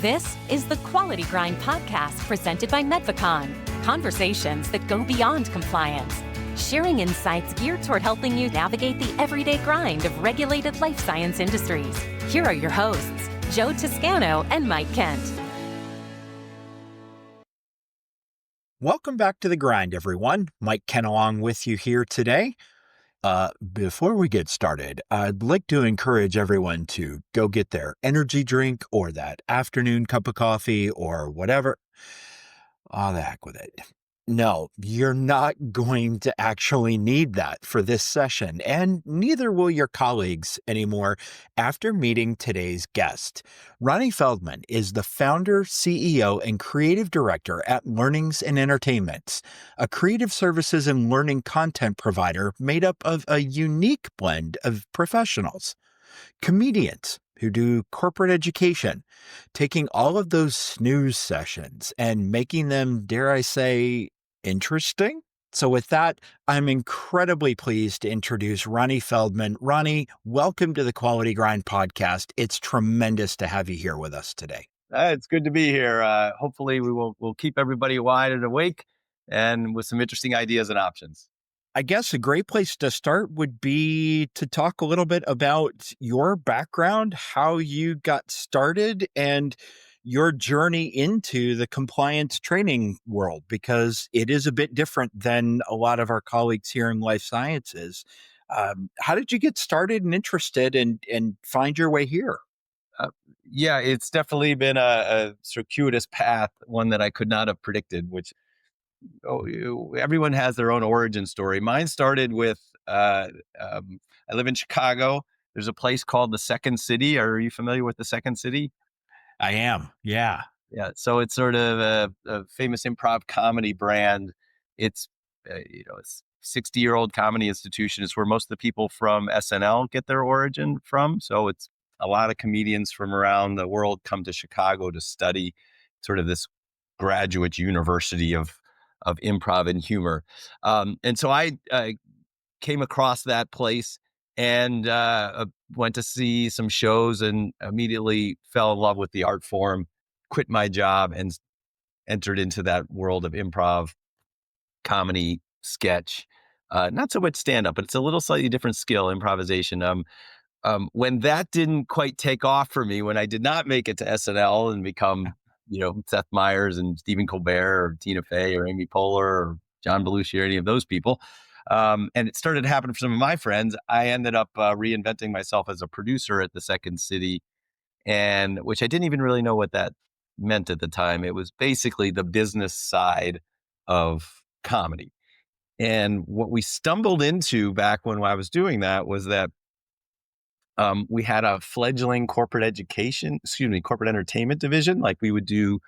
This is the Quality Grind podcast presented by Medvacon. Conversations that go beyond compliance. Sharing insights geared toward helping you navigate the everyday grind of regulated life science industries. Here are your hosts, Joe Toscano and Mike Kent. Welcome back to The Grind, everyone. Mike Kent along with you here today. Before we get started, I'd like to encourage everyone to go get their energy drink or that afternoon cup of coffee or whatever. Oh, the heck with it. No, you're not going to actually need that for this session, and neither will your colleagues anymore after meeting today's guest. Ronnie Feldman is the founder, CEO, and creative director at Learnings and Entertainments, a creative services and learning content provider made up of a unique blend of professionals. Comedians who do corporate education, taking all of those snooze sessions and making them, dare I say, interesting. So with that, I'm incredibly pleased to introduce Ronnie Feldman. Ronnie, welcome to the Quality Grind podcast. It's tremendous to have you here with us today. It's good to be here. Hopefully we'll keep everybody wide and awake and with some interesting ideas and options. I guess a great place to start would be to talk a little bit about your background, how you got started, and your journey into the compliance training world, because it is a bit different than a lot of our colleagues here in life sciences. How did you get started and interested and find your way here? Yeah, it's definitely been a circuitous path, one that I could not have predicted, which everyone has their own origin story. Mine started with, I live in Chicago. There's a place called the Second City. Are you familiar with the Second City? I am. Yeah. Yeah. So it's sort of a famous improv comedy brand. It's, it's 60-year-old comedy institution. It's where most of the people from SNL get their origin from. So it's a lot of comedians from around the world come to Chicago to study sort of this graduate university of improv and humor. And so I came across that place and went to see some shows and immediately fell in love with the art form, quit my job and entered into that world of improv, comedy, sketch, not so much stand-up, but it's a little slightly different skill, improvisation. When that didn't quite take off for me, when I did not make it to SNL and become, Seth Meyers and Stephen Colbert or Tina Fey or Amy Poehler or John Belushi or any of those people, and it started to happen for some of my friends, I ended up reinventing myself as a producer at the Second City, and which I didn't even really know what that meant at the time. It was basically the business side of comedy. And what we stumbled into back when I was doing that was that we had a fledgling corporate entertainment division. Like we would do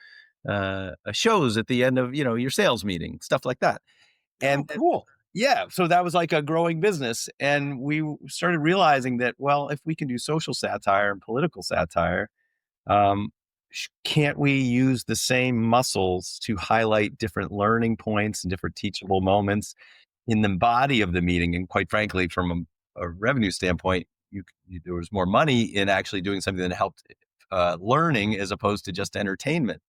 shows at the end of, your sales meeting, stuff like that. And cool. Yeah. So that was like a growing business. And we started realizing that, well, if we can do social satire and political satire, can't we use the same muscles to highlight different learning points and different teachable moments in the body of the meeting? And quite frankly, from a revenue standpoint, there was more money in actually doing something that helped learning as opposed to just entertainment.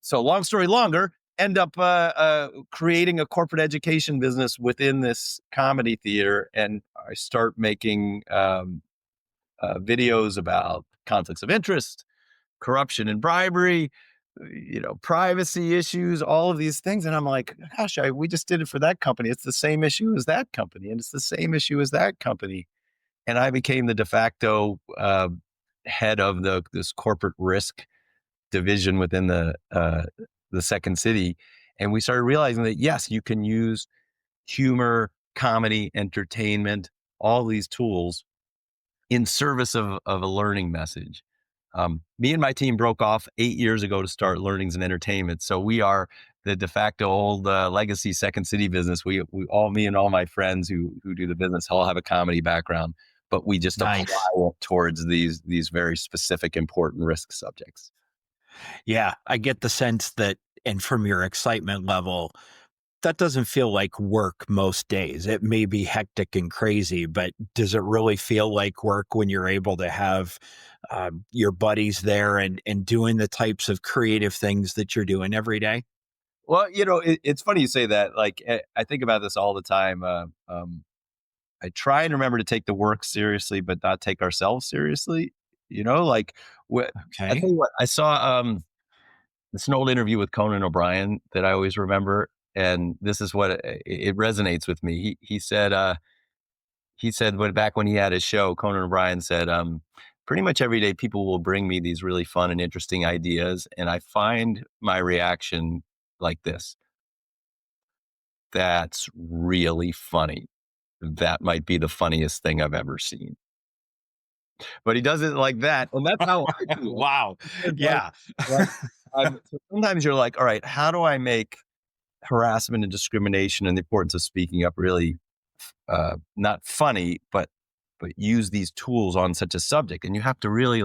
So long story longer, end up creating a corporate education business within this comedy theater. And I start making videos about conflicts of interest, corruption and bribery, privacy issues, all of these things. And I'm like, gosh, we just did it for that company. It's the same issue as that company. And it's the same issue as that company. And I became the de facto head of this corporate risk division within the Second City. And we started realizing that, yes, you can use humor, comedy, entertainment, all these tools in service of a learning message. Me and my team broke off 8 years ago to start Learnings and Entertainment. So we are the de facto old legacy Second City business. We all, me and all my friends who do the business, all have a comedy background, but we just apply it towards these very specific, important risk subjects. Yeah, I get the sense that, and from your excitement level, that doesn't feel like work most days. It may be hectic and crazy, but does it really feel like work when you're able to have your buddies there and doing the types of creative things that you're doing every day? Well, it's funny you say that. Like, I think about this all the time. I try and remember to take the work seriously, but not take ourselves seriously. Like, I Okay. tell you what, I saw it's an old interview with Conan O'Brien that I always remember, and this is what it resonates with me. He said when he had his show, Conan O'Brien said, pretty much every day people will bring me these really fun and interesting ideas, and I find my reaction like this. That's really funny. That might be the funniest thing I've ever seen. But he does it like that, and that's how I do it. Wow. It's Yeah. like so sometimes you're like, all right, how do I make harassment and discrimination and the importance of speaking up really not funny, but use these tools on such a subject? And you have to really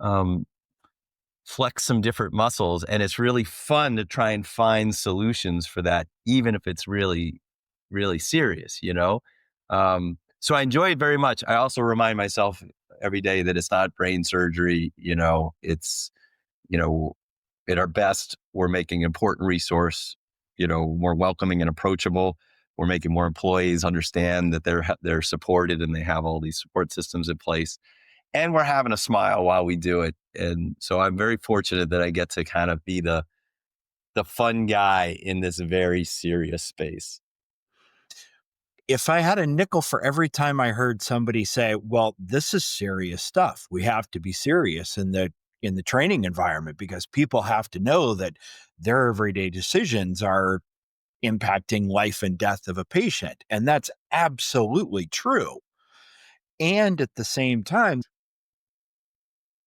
um, flex some different muscles, and it's really fun to try and find solutions for that, even if it's really, really serious. So I enjoy it very much. I also remind myself every day that it's not brain surgery. It's you know at our best, we're making important resource, more welcoming and approachable. We're making more employees understand that they're supported and they have all these support systems in place, and we're having a smile while we do it. And so I'm very fortunate that I get to kind of be the fun guy in this very serious space. If I had a nickel for every time I heard somebody say, "Well, this is serious stuff. We have to be serious in the training environment because people have to know that their everyday decisions are impacting life and death of a patient." And that's absolutely true. And at the same time,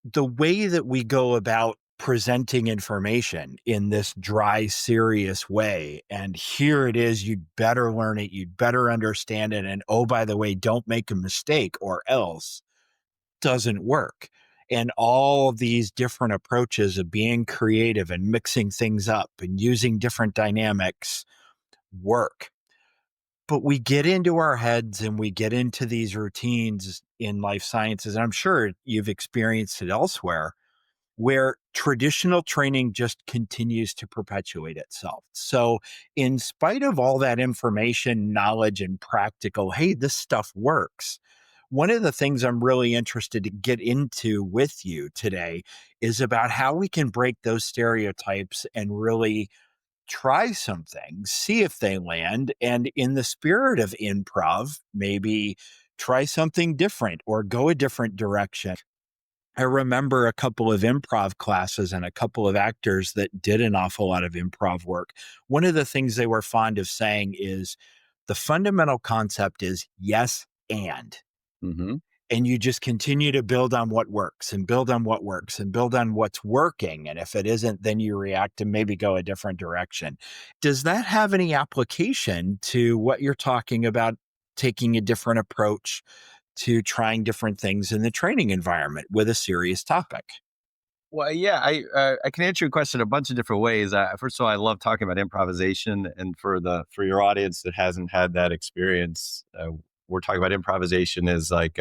the way that we go about presenting information in this dry, serious way, and here it is, you'd better learn it, you'd better understand it, and oh, by the way, don't make a mistake or else, doesn't work. And all of these different approaches of being creative and mixing things up and using different dynamics work. But we get into our heads and we get into these routines in life sciences. And I'm sure you've experienced it elsewhere where traditional training just continues to perpetuate itself. So, in spite of all that information, knowledge, and practical, hey, this stuff works. One of the things I'm really interested to get into with you today is about how we can break those stereotypes and really try some things, see if they land. And in the spirit of improv, maybe try something different or go a different direction. I remember a couple of improv classes and a couple of actors that did an awful lot of improv work. One of the things they were fond of saying is the fundamental concept is yes and. Hmm. And you just continue to build on what works and build on what works and build on what's working. And if it isn't, then you react and maybe go a different direction. Does that have any application to what you're talking about, taking a different approach to trying different things in the training environment with a serious topic? Well, yeah, I can answer your question a bunch of different ways. First of all, I love talking about improvisation, and for your audience that hasn't had that experience, we're talking about improvisation is like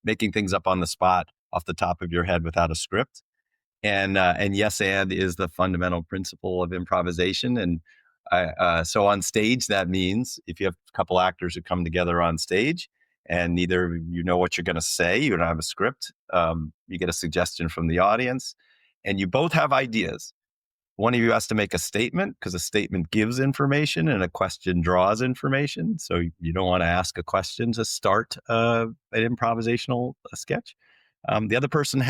making things up on the spot, off the top of your head, without a script. And yes and is the fundamental principle of improvisation. And so on stage, that means if you have a couple actors who come together on stage and neither you know what you're going to say, you don't have a script, you get a suggestion from the audience, and you both have ideas. One of you has to make a statement because a statement gives information and a question draws information. So you don't want to ask a question to start an improvisational sketch. The other person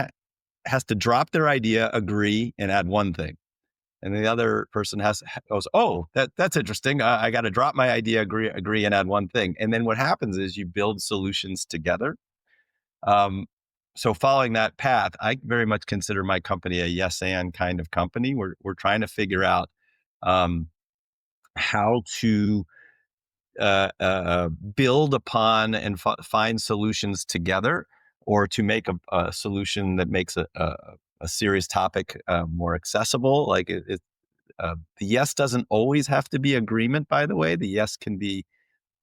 has to drop their idea, agree, and add one thing. And the other person goes, oh, that's interesting. I got to drop my idea, agree, and add one thing. And then what happens is you build solutions together. So following that path, I very much consider my company a yes and kind of company. We're trying to figure out how to build upon and find solutions together, or to make a solution that makes a serious topic more accessible. Like The yes doesn't always have to be agreement, by the way. The yes can be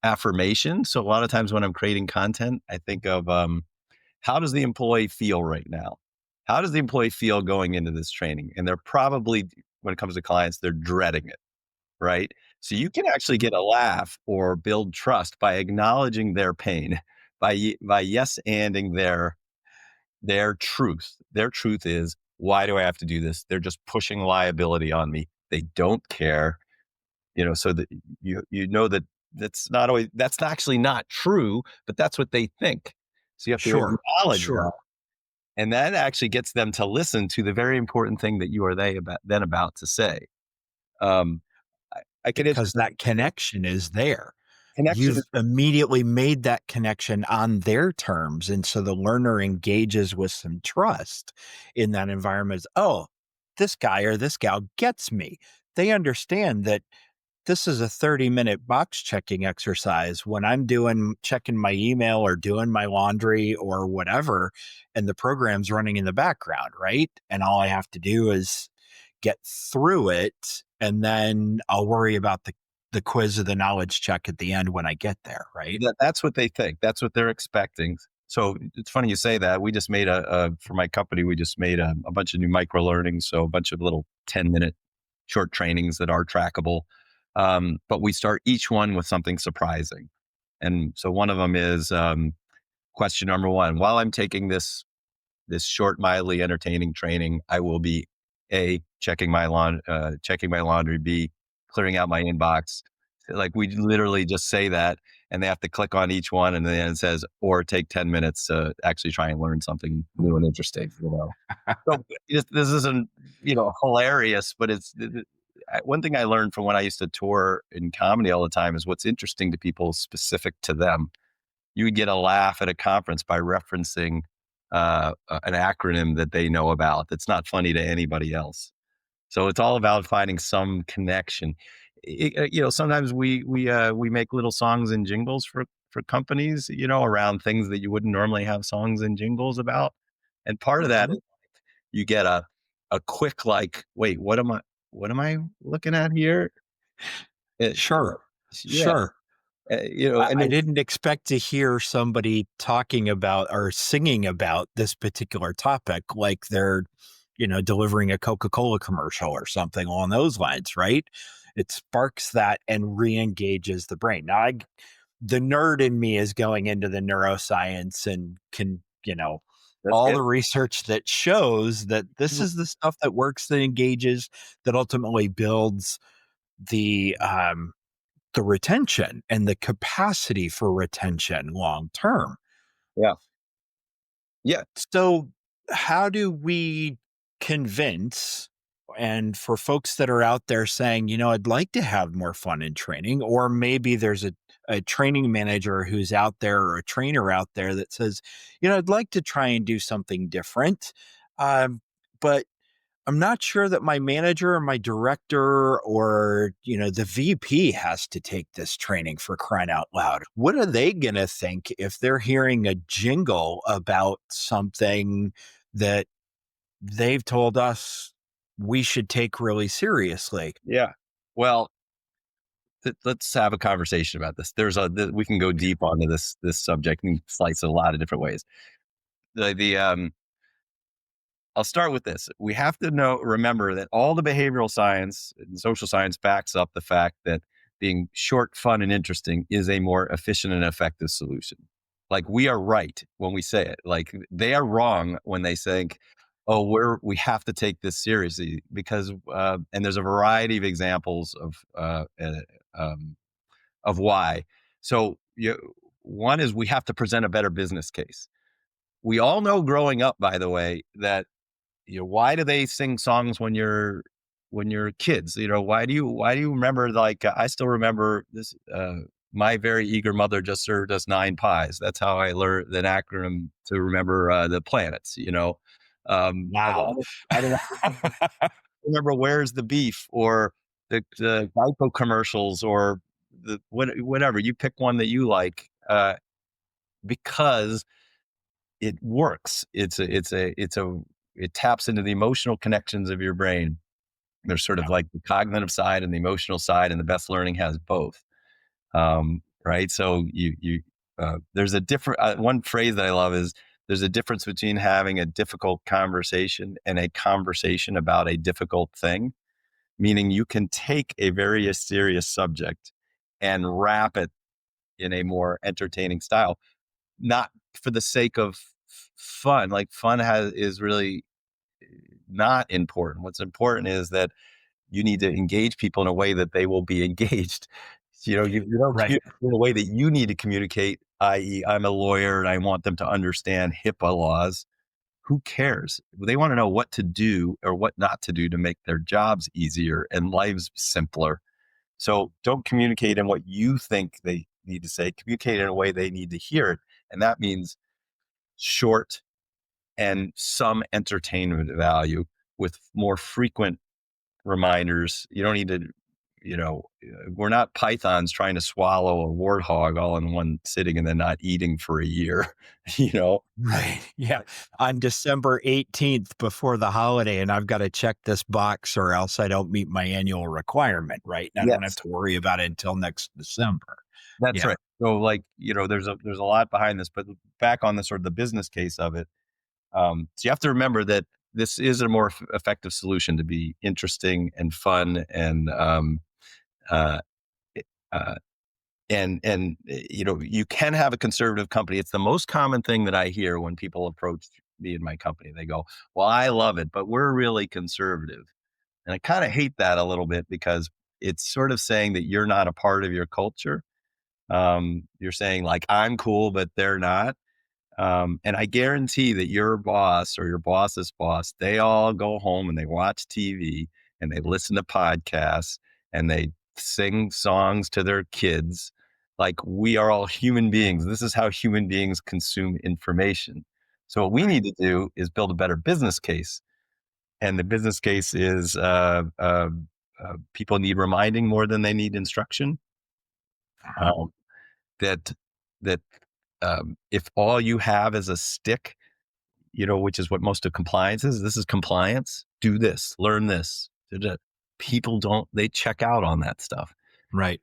affirmation. So a lot of times when I'm creating content, I think of how does the employee feel right now? How does the employee feel going into this training? And they're probably, when it comes to clients, they're dreading it, right? So you can actually get a laugh or build trust by acknowledging their pain, by yes anding their truth. Their truth is, why do I have to do this? They're just pushing liability on me. They don't care, so that you know that that's actually not true, but that's what they think. So you have to Sure. acknowledge that. Sure. And that actually gets them to listen to the very important thing that you are about to say. Um, I can Because introduce that connection is there. connection. You've immediately made that connection on their terms. And so the learner engages with some trust in that environment. Oh, this guy or this gal gets me. They understand that this is a 30-minute box checking exercise when I'm checking my email or doing my laundry or whatever, and the program's running in the background, right? And all I have to do is get through it, and then I'll worry about the quiz or the knowledge check at the end when I get there, right? That's what they think. That's what they're expecting. So it's funny you say that. We just made for my company, we just made a bunch of new micro learnings. So a bunch of little 10-minute short trainings that are trackable. But we start each one with something surprising. And so one of them is question number one. While I'm taking this short, mildly entertaining training, I will be A, checking my laundry, B, clearing out my inbox. Like we literally just say that, and they have to click on each one, and then it says, or take 10 minutes to actually try and learn something new and interesting. So this isn't, hilarious, but one thing I learned from when I used to tour in comedy all the time is what's interesting to people is specific to them. You would get a laugh at a conference by referencing an acronym that they know about that's not funny to anybody else. So it's all about finding some connection. Sometimes we make little songs and jingles for companies, around things that you wouldn't normally have songs and jingles about. And part of that Mhm. is you get a quick like, wait, what am I looking at here? Uh, Sure. yeah, Sure. and I then, didn't expect to hear somebody talking about or singing about this particular topic like they're, delivering a Coca-Cola commercial or something along those lines, right? It sparks that and re-engages the brain. Now, the nerd in me is going into the neuroscience and can, that's all good. the research that shows that this is the stuff that works, that engages, that ultimately builds the retention and the capacity for retention long term. Yeah, yeah, So, how do we convince, and for folks that are out there saying, I'd like to have more fun in training, or maybe there's a training manager who's out there or a trainer out there that says, I'd like to try and do something different. But I'm not sure that my manager or my director or, the VP has to take this training, for crying out loud. What are they going to think if they're hearing a jingle about something that they've told us we should take really seriously? yeah. Well, let's have a conversation about this. We can go deep onto this subject and slice it a lot of different ways. The I'll start with this. We have to remember that all the behavioral science and social science backs up the fact that being short, fun, and interesting is a more efficient and effective solution. Like we are right when we say it. Like they are wrong when they think, "Oh, we have to take this seriously," because and there's a variety of examples of why. So one is we have to present a better business case. We all know growing up, by the way, that why do they sing songs when you're kids? Why do you remember, like I still remember this my very eager mother just served us 9 pies. That's how I learned an acronym to remember the planets. Like Wow. I don't remember where's the beef or the Geico commercials or whatever. You pick one that you like because it works. It taps into the emotional connections of your brain. There's sort Yeah. of like the cognitive side and the emotional side, and the best learning has both. Right. So there's a different, one phrase that I love is there's a difference between having a difficult conversation and a conversation about a difficult thing, meaning you can take a very serious subject and wrap it in a more entertaining style, not for the sake of fun. Like is really not important. What's important is that you need to engage people in a way that they will be engaged. You don't Right. communicate in a way that you need to communicate, i.e., I'm a lawyer and I want them to understand HIPAA laws. Who cares? They want to know what to do or what not to do to make their jobs easier and lives simpler. So don't communicate in what you think they need to say, communicate in a way they need to hear it. And that means short and some entertainment value with more frequent reminders. You don't need to, we're not pythons trying to swallow a warthog all in one sitting and then not eating for a year, you know? Right. Yeah. On December 18th before the holiday, and I've got to check this box or else I don't meet my annual requirement, right? And I don't have Yes, to worry about it until next December. that's Yeah. right. So like, there's a lot behind this, but back on the sort of the business case of it. So you have to remember that this is a more effective solution to be interesting and fun uh, uh, you can have a conservative company. It's the most common thing that I hear when people approach me and my company. They go, "Well, I love it, but we're really conservative," and I kind of hate that a little bit because it's sort of saying that you're not a part of your culture. You're saying like I'm cool, but they're not. And I guarantee that your boss or your boss's boss, they all go home and they watch TV and they listen to podcasts and they sing songs to their kids. Like we are all human beings. This is how human beings consume information. So what we Right. need to do is build a better business case. And the business case is people need reminding more than they need instruction. Uh-huh. Um, that that if all you have is a stick, which is what most of compliance is. This is compliance. Do this, learn this. People they check out on that stuff. Right.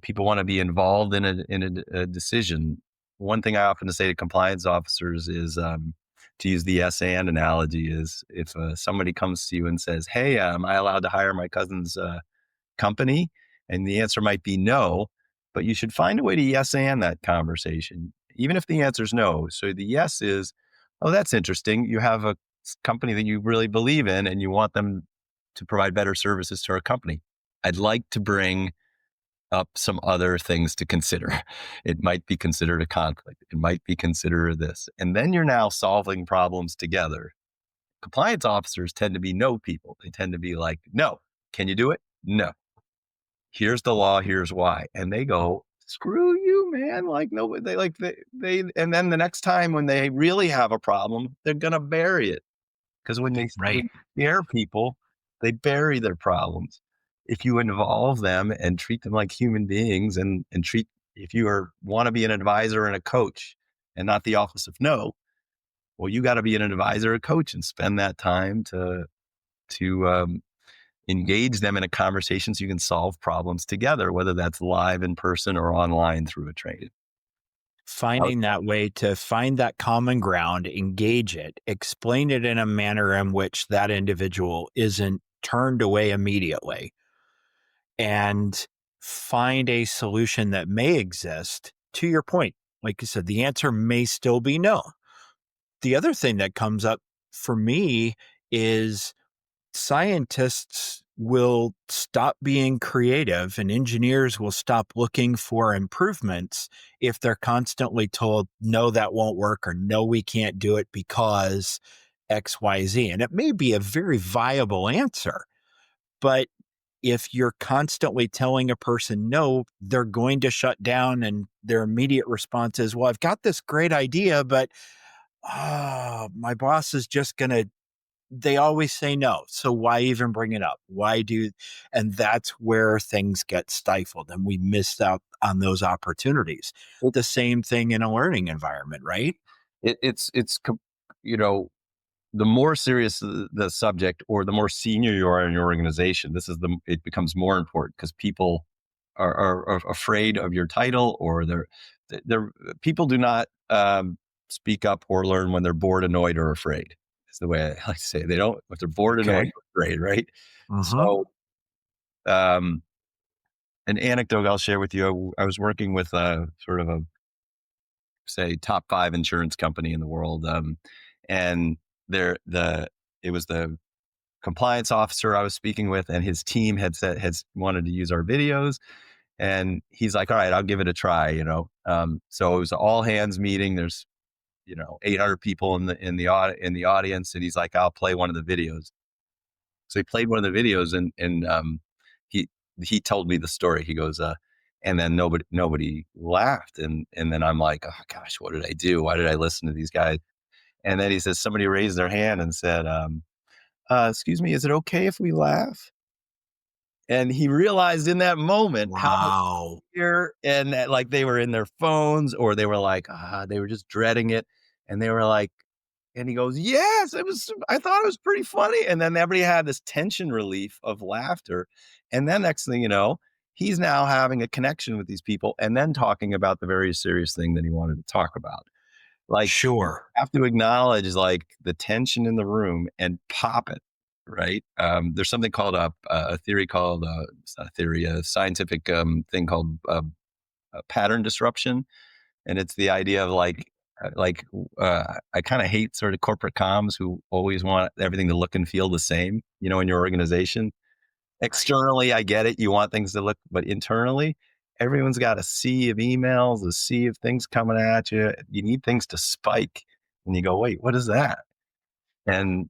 People want to be involved in a decision. One thing I often say to compliance officers is to use the yes and analogy is if somebody comes to you and says, "Hey, am I allowed to hire my cousin's company?" And the answer might be no, but you should find a way to yes and that conversation, even if the answer is no. So the yes is, oh, that's interesting. You have a company that you really believe in and you want them to provide better services to our company. I'd like to bring up some other things to consider. It might be considered a conflict. It might be considered this. And then you're now solving problems together. Compliance officers tend to be no people. They tend to be like, no. Can you do it? No. Here's the law, here's why. And they go, screw you, man. Like, no, and then the next time when they really have a problem, they're going to bury it. Because Right. when they scare people, they bury their problems. If you involve them and treat them like human beings if you want to be an advisor and a coach and not the office of no, well, you got to be an advisor, a coach and spend that time to engage them in a conversation so you can solve problems together, whether that's live in person or online through a training. Finding that way to find that common ground, engage it, explain it in a manner in which that individual isn't turned away immediately, and find a solution that may exist. To your point, like you said, the answer may still be no. The other thing that comes up for me is scientists will stop being creative and engineers will stop looking for improvements if they're constantly told, no, that won't work, or no, we can't do it because XYZ. And it may be a very viable answer, but if you're constantly telling a person no, they're going to shut down and their immediate response is, well, I've got this great idea, but my boss is just going to, they always say no. So why even bring it up? And that's where things get stifled and we missed out on those opportunities. The same thing in a learning environment, right? It's, you know, the more serious the subject, or the more senior you are in your organization, it becomes more important, because people are afraid of your title, or they're people do not speak up or learn when they're bored, annoyed, or afraid. Is the way I like to say it. They don't, if they're bored, annoyed, Okay. or afraid, right? Uh-huh. So, um, an anecdote I'll share with you. I was working with sort of a, say, top 5 insurance company in the world, and there the it was the compliance officer I was speaking with, and his team had wanted to use our videos, and he's like, "All right, I'll give it a try." So it was an all hands meeting. There's 800 people in the audience, and he's like, "I'll play one of the videos." So he played one of the videos, and he he told me the story. He goes, and then nobody laughed, and then I'm like, "Oh gosh, what did I do? Why did I listen to these guys?" And then he says, somebody raised their hand and said, "Excuse me, is it okay if we laugh?" And he realized in that moment how Wow. fear, and that, like, they were in their phones, or they were like, they were just dreading it, and they were like, and he goes, "Yes, it was. I thought it was pretty funny." And then everybody had this tension relief of laughter, and then next thing you know, he's now having a connection with these people, and then talking about the very serious thing that he wanted to talk about. Like, you Sure. have to acknowledge, like, the tension in the room and pop it, right? There's something called a theory called, it's not a theory, a scientific thing called pattern disruption. And it's the idea of I kind of hate sort of corporate comms who always want everything to look and feel the same, in your organization. Right. Externally, I get it. You want things to look, but internally, everyone's got a sea of emails, a sea of things coming at you. You need things to spike. And you go, wait, what is that? And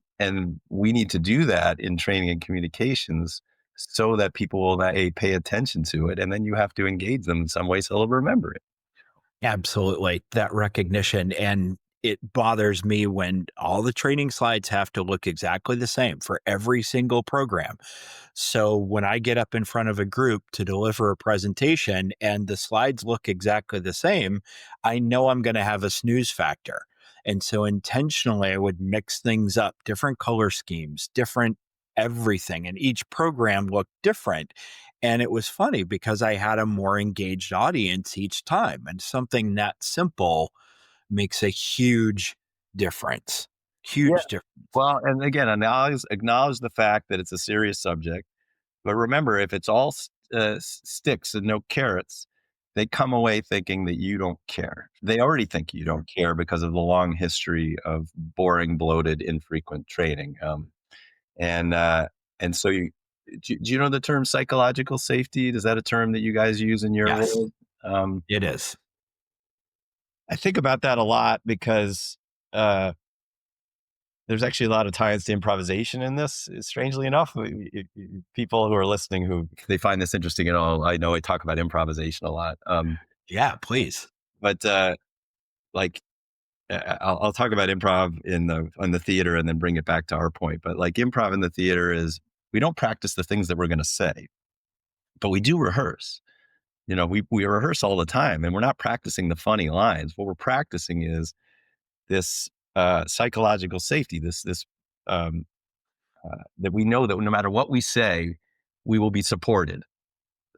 we need to do that in training and communications, so that people will pay attention to it. And then you have to engage them in some way so they'll remember it. Absolutely. That recognition. And it bothers me when all the training slides have to look exactly the same for every single program. So when I get up in front of a group to deliver a presentation and the slides look exactly the same, I know I'm going to have a snooze factor. And so intentionally, I would mix things up, different color schemes, different everything. And each program looked different. And it was funny because I had a more engaged audience each time. And something that simple makes a huge difference. Yeah. Huge difference. Well, and again, acknowledge the fact that it's a serious subject. But remember, if it's all sticks and no carrots, they come away thinking that you don't care. They already think you don't care because of the long history of boring, bloated, infrequent training. And and so do you know the term psychological safety? Is that a term that you guys use in your Yes, world? Um, it is. I think about that a lot because uh, there's actually a lot of ties to improvisation in this. Strangely enough, people who are listening who they find this interesting at all, I know I talk about improvisation a lot. Yeah, please. But like I'll talk about improv in the theater and then bring it back to our point. But like, improv in the theater is, we don't practice the things that we're going to say, but we do rehearse. We rehearse all the time, and we're not practicing the funny lines. What we're practicing is this psychological safety. This um, that we know that no matter what we say, we will be supported.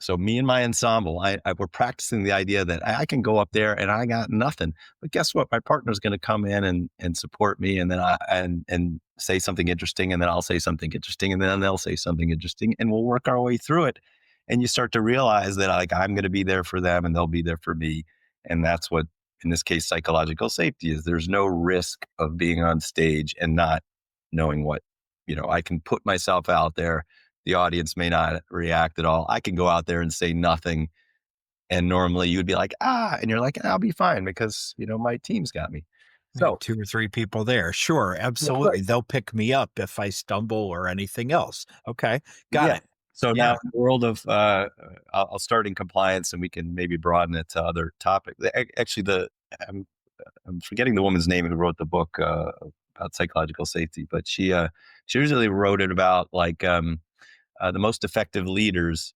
So me and my ensemble, we're practicing the idea that I can go up there and I got nothing, but guess what? My partner's going to come in and support me, and then and say something interesting, and then I'll say something interesting, and then they'll say something interesting, and we'll work our way through it. And you start to realize that, like, I'm going to be there for them, and they'll be there for me, and that's what, in this case, psychological safety is. There's no risk of being on stage and not knowing what, I can put myself out there. The audience may not react at all. I can go out there and say nothing. And normally you'd be like, and you're like, I'll be fine because, my team's got me. I have So, 2 or 3 people there. Sure, yeah, right. absolutely. They'll pick me up if I stumble or anything else. Okay, got Yeah. it. So now Yeah. in the world of, I'll start in compliance, and we can maybe broaden it to other topics. Actually, I'm forgetting the woman's name who wrote the book about psychological safety, but she usually wrote it about, like, the most effective leaders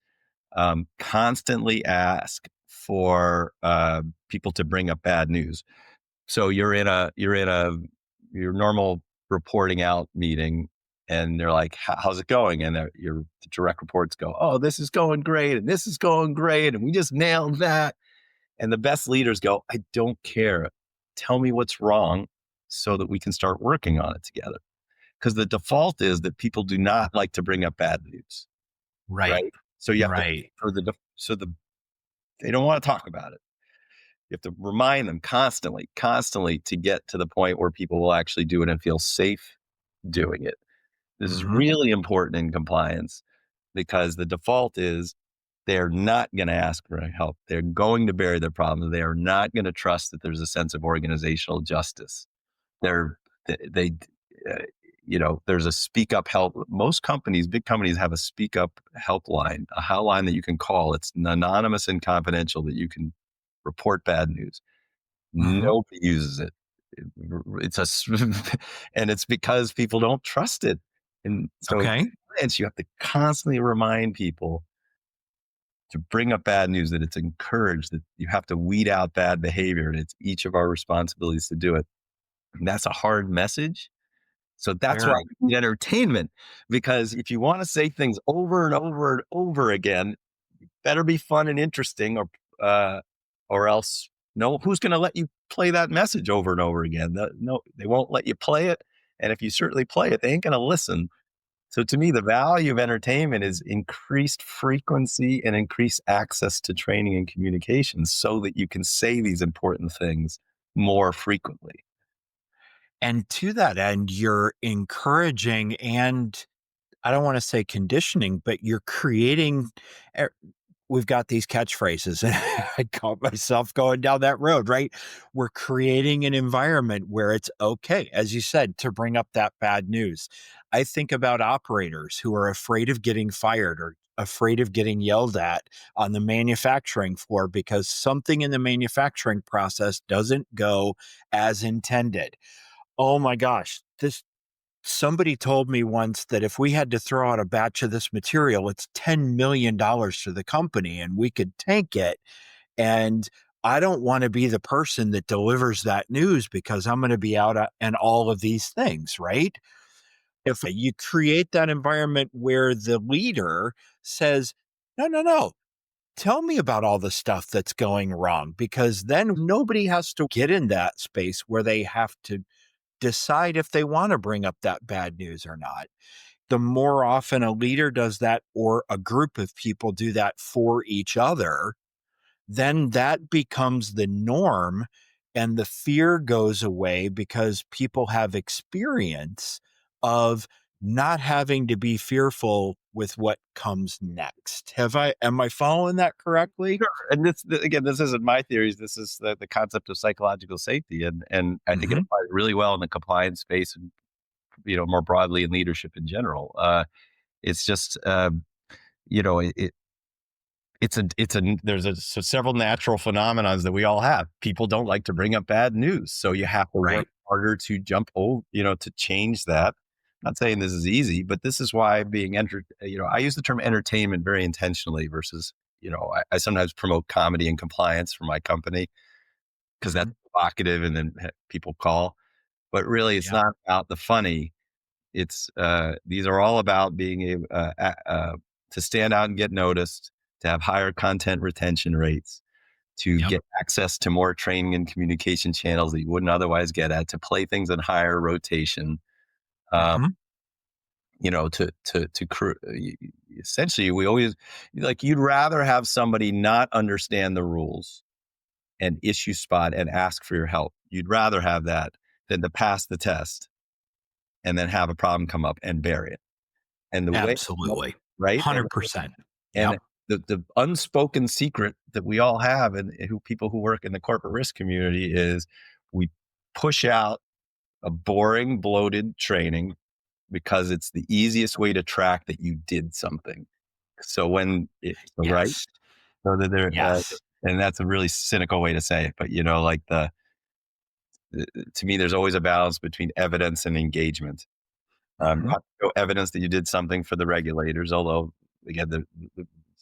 constantly ask for people to bring up bad news. So you're in your normal reporting out meeting, and they're like, how's it going? And your direct reports go, oh, this is going great. And this is going great. And we just nailed that. And the best leaders go, I don't care. Tell me what's wrong so that we can start working on it together. Because the default is that people do not like to bring up bad news. Right. Right. So you have to, Right. they don't want to talk about it. You have to remind them constantly to get to the point where people will actually do it and feel safe doing it. This is Mhm. really important in compliance because the default is they're not going to ask for help. They're going to bury their problems. They are not going to trust that there's a sense of organizational justice. They're, they, uh, there's a speak up help. Most companies, big companies have a speak up helpline, a hotline that you can call. It's anonymous and confidential that you can report bad news. Mhm. Nobody uses it. It's and it's because people don't trust it. And so in Okay. compliance, you have to constantly remind people to bring up bad news, that it's encouraged, that you have to weed out bad behavior, and it's each of our responsibilities to do it. And that's a hard message. So that's why Very. we need entertainment, because if you want to say things over and over and over again, better be fun and interesting, or else no, who's going to let you play that message over and over again? No, they won't let you play it. And if you certainly play it, they ain't going to listen. So to me, the value of entertainment is increased frequency and increased access to training and communication so that you can say these important things more frequently. And to that end, you're encouraging and I don't want to say conditioning, but you're creating. er, We've got these catchphrases, and I caught myself going down that road, right? We're creating an environment where it's okay, as you said, to bring up that bad news. I think about operators who are afraid of getting fired or afraid of getting yelled at on the manufacturing floor because something in the manufacturing process doesn't go as intended. Oh my gosh, this somebody told me once that if we had to throw out a batch of this material, it's $10 million to the company and we could tank it. And I don't want to be the person that delivers that news because I'm going to be out and all of these things, right? If you create that environment where the leader says, no, no, no, tell me about all the stuff that's going wrong, because then nobody has to get in that space where they have to decide if they want to bring up that bad news or not. The more often a leader does that or a group of people do that for each other, then that becomes the norm and the fear goes away because people have experience of not having to be fearful with what comes next. Am I following that correctly? Sure. And again, this isn't my theories. This is the concept of psychological safety. And I think it Mhm. applies really well in the compliance space and, more broadly in leadership in general. It's just, you know, it, there's several natural phenomenons that we all have. People don't like to bring up bad news. So you have to work Right. harder to jump over, to change that. I'm not saying this is easy, but this is why being I use the term entertainment very intentionally versus, I sometimes promote comedy and compliance for my company because that's Mhm. provocative and then people call. But really, it's Yeah. not about the funny. It's these are all about being able to stand out and get noticed, to have higher content retention rates, to Yep. get access to more training and communication channels that you wouldn't otherwise get at, to play things in higher rotation. Um, Mhm. Essentially, we always like you'd rather have somebody not understand the rules and issue spot and ask for your help. You'd rather have that than to pass the test and then have a problem come up and bury it. And the way, Absolutely. right? And 100%. and Yep. the unspoken secret that we all have, and who people who work in the corporate risk community, is we push out a boring, bloated training because it's the easiest way to track that you did something. So right, Yes. so that Yes. and that's a really cynical way to say it, but like to me, there's always a balance between evidence and engagement. You Mhm. have to show evidence that you did something for the regulators, although again,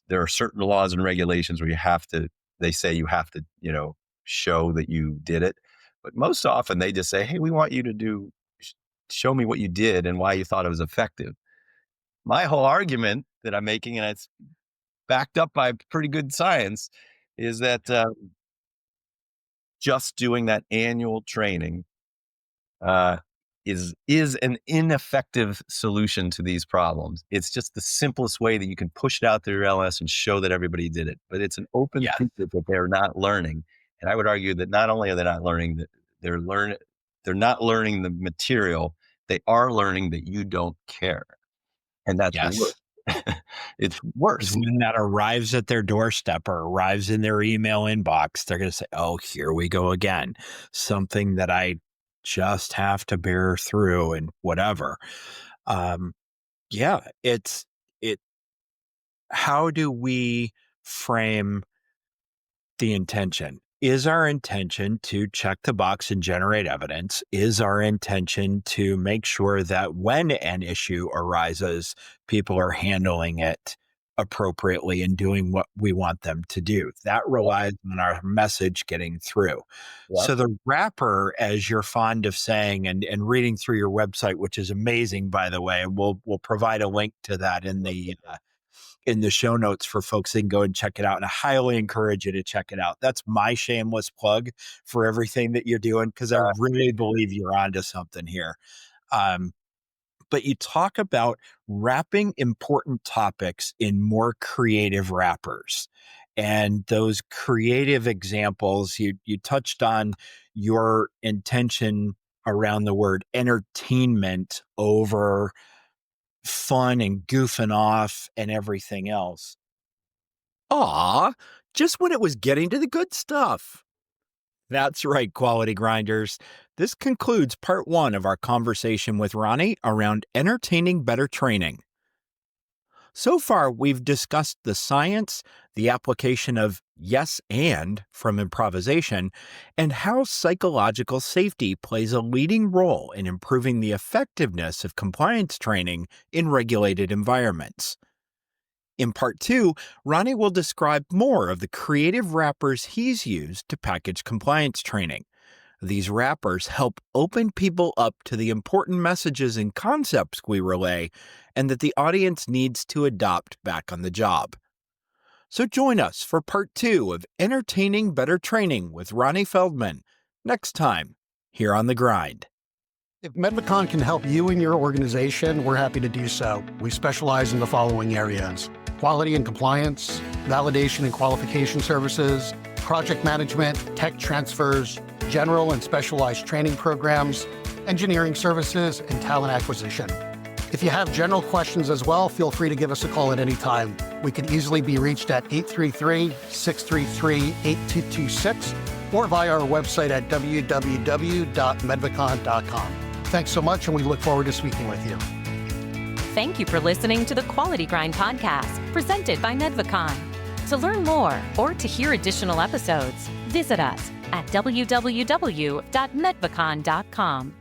there are certain laws and regulations where they say you have to, show that you did it. But most often they just say, hey, we want you to show me what you did and why you thought it was effective. My whole argument that I'm making, and it's backed up by pretty good science, is that just doing that annual training is an ineffective solution to these problems. It's just the simplest way that you can push it out through your LS and show that everybody did it. But it's an open secret that they're not learning. And I would argue that not only are they not learning, that they're not learning the material. They are learning that you don't care, and that's worse. It's worse. When that arrives at their doorstep or arrives in their email inbox, they're going to say, "Oh, here we go again. Something that I just have to bear through," and whatever. How do we frame the intention? Is our intention to check the box and generate evidence? Is our intention to make sure that when an issue arises, people are handling it appropriately and doing what we want them to do? That relies on our message getting through. Yep. So the wrapper, as you're fond of saying, and reading through your website, which is amazing, by the way, and we'll provide a link to that in the show notes for folks that can go and check it out. And I highly encourage you to check it out. That's my shameless plug for everything that you're doing, because I really believe you're onto something here. But you talk about wrapping important topics in more creative wrappers. And those creative examples, you touched on your intention around the word entertainment over fun and goofing off and everything else. Just when it was getting to the good stuff. That's right, Quality Grinders. This concludes part 1 of our conversation with Ronnie around entertaining better training. So far, we've discussed the science, the application of yes and from improvisation, and how psychological safety plays a leading role in improving the effectiveness of compliance training in regulated environments. In part 2, Ronnie will describe more of the creative wrappers he's used to package compliance training. These wrappers help open people up to the important messages and concepts we relay and that the audience needs to adopt back on the job. So join us for part 2 of Entertaining Better Training with Ronnie Feldman next time here on The Grind. If Medvacon can help you and your organization, we're happy to do so. We specialize in the following areas: quality and compliance, validation and qualification services, project management, tech transfers, general and specialized training programs, engineering services, and talent acquisition. If you have general questions as well, feel free to give us a call at any time. We can easily be reached at 833-633-8226 or via our website at www.medvacon.com. Thanks so much, and we look forward to speaking with you. Thank you for listening to the Quality Grind podcast presented by Medvacon. To learn more or to hear additional episodes, visit us at www.medvacon.com.